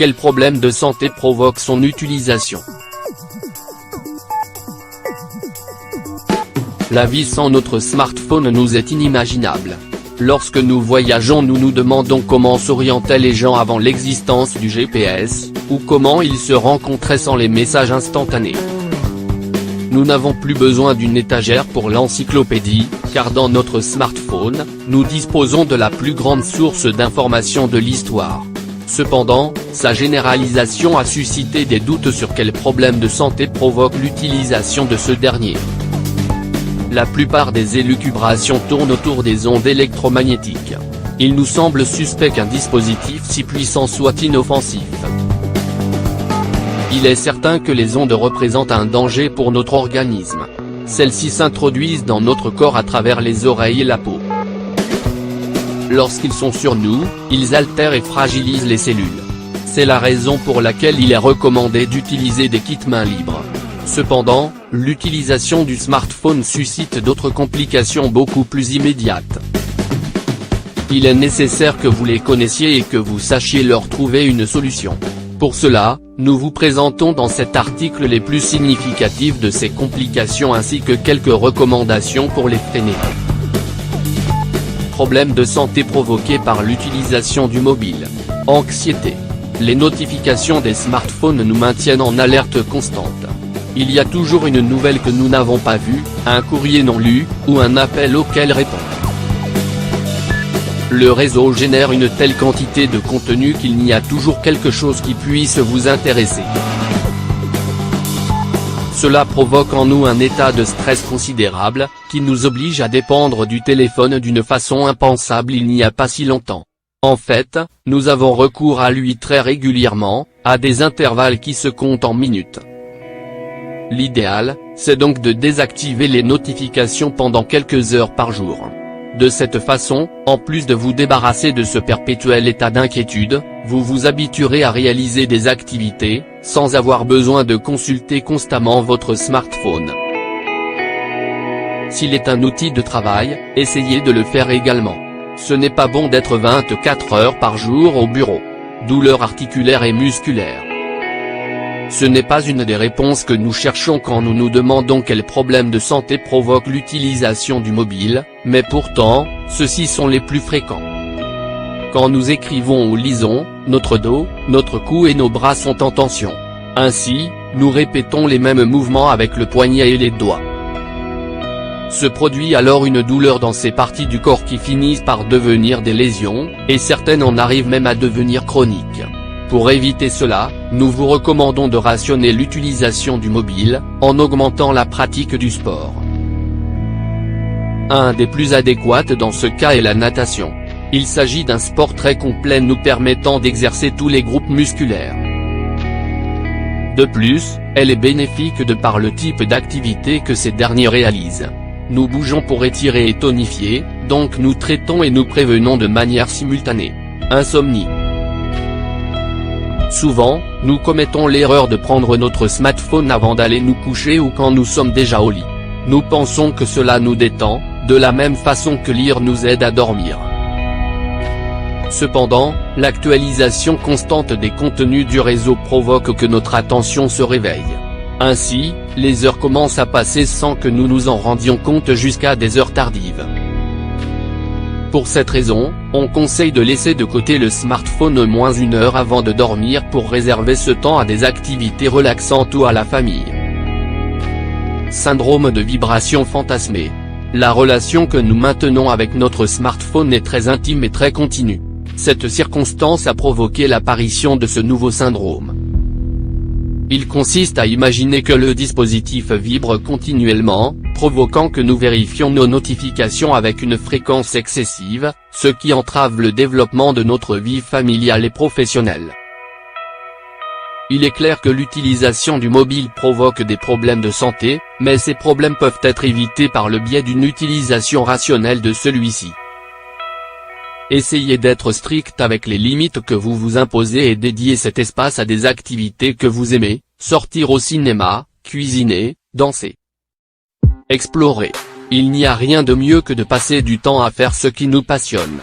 Quel problème de santé provoque son utilisation? La vie sans notre smartphone nous est inimaginable. Lorsque nous voyageons, nous nous demandons comment s'orientaient les gens avant l'existence du GPS, ou comment ils se rencontraient sans les messages instantanés. Nous n'avons plus besoin d'une étagère pour l'encyclopédie, car dans notre smartphone, nous disposons de la plus grande source d'informations de l'histoire. Cependant, sa généralisation a suscité des doutes sur quels problèmes de santé provoque l'utilisation de ce dernier. La plupart des élucubrations tournent autour des ondes électromagnétiques. Il nous semble suspect qu'un dispositif si puissant soit inoffensif. Il est certain que les ondes représentent un danger pour notre organisme. Celles-ci s'introduisent dans notre corps à travers les oreilles et la peau. Lorsqu'ils sont sur nous, ils altèrent et fragilisent les cellules. C'est la raison pour laquelle il est recommandé d'utiliser des kits mains libres. Cependant, l'utilisation du smartphone suscite d'autres complications beaucoup plus immédiates. Il est nécessaire que vous les connaissiez et que vous sachiez leur trouver une solution. Pour cela, nous vous présentons dans cet article les plus significatives de ces complications ainsi que quelques recommandations pour les freiner. Problèmes de santé provoqués par l'utilisation du mobile. Anxiété. Les notifications des smartphones nous maintiennent en alerte constante. Il y a toujours une nouvelle que nous n'avons pas vue, un courrier non lu, ou un appel auquel répondre. Le réseau génère une telle quantité de contenu qu'il n'y a toujours quelque chose qui puisse vous intéresser. Cela provoque en nous un état de stress considérable, qui nous oblige à dépendre du téléphone d'une façon impensable il n'y a pas si longtemps. En fait, nous avons recours à lui très régulièrement, à des intervalles qui se comptent en minutes. L'idéal, c'est donc de désactiver les notifications pendant quelques heures par jour. De cette façon, en plus de vous débarrasser de ce perpétuel état d'inquiétude, vous vous habituerez à réaliser des activités, sans avoir besoin de consulter constamment votre smartphone. S'il est un outil de travail, essayez de le faire également. Ce n'est pas bon d'être 24 heures par jour au bureau. Douleurs articulaires et musculaires. Ce n'est pas une des réponses que nous cherchons quand nous nous demandons quels problèmes de santé provoquent l'utilisation du mobile, mais pourtant, ceux-ci sont les plus fréquents. Quand nous écrivons ou lisons, notre dos, notre cou et nos bras sont en tension. Ainsi, nous répétons les mêmes mouvements avec le poignet et les doigts. Se produit alors une douleur dans ces parties du corps qui finissent par devenir des lésions, et certaines en arrivent même à devenir chroniques. Pour éviter cela, nous vous recommandons de rationner l'utilisation du mobile, en augmentant la pratique du sport. Un des plus adéquats dans ce cas est la natation. Il s'agit d'un sport très complet nous permettant d'exercer tous les groupes musculaires. De plus, elle est bénéfique de par le type d'activité que ces derniers réalisent. Nous bougeons pour étirer et tonifier, donc nous traitons et nous prévenons de manière simultanée. Insomnie. Souvent, nous commettons l'erreur de prendre notre smartphone avant d'aller nous coucher ou quand nous sommes déjà au lit. Nous pensons que cela nous détend, de la même façon que lire nous aide à dormir. Cependant, l'actualisation constante des contenus du réseau provoque que notre attention se réveille. Ainsi, les heures commencent à passer sans que nous nous en rendions compte jusqu'à des heures tardives. Pour cette raison, on conseille de laisser de côté le smartphone au moins 1 heure avant de dormir pour réserver ce temps à des activités relaxantes ou à la famille. Syndrome de vibration fantasmée. La relation que nous maintenons avec notre smartphone est très intime et très continue. Cette circonstance a provoqué l'apparition de ce nouveau syndrome. Il consiste à imaginer que le dispositif vibre continuellement, provoquant que nous vérifions nos notifications avec une fréquence excessive, ce qui entrave le développement de notre vie familiale et professionnelle. Il est clair que l'utilisation du mobile provoque des problèmes de santé, mais ces problèmes peuvent être évités par le biais d'une utilisation rationnelle de celui-ci. Essayez d'être strict avec les limites que vous vous imposez et dédiez cet espace à des activités que vous aimez, sortir au cinéma, cuisiner, danser, explorer. Il n'y a rien de mieux que de passer du temps à faire ce qui nous passionne.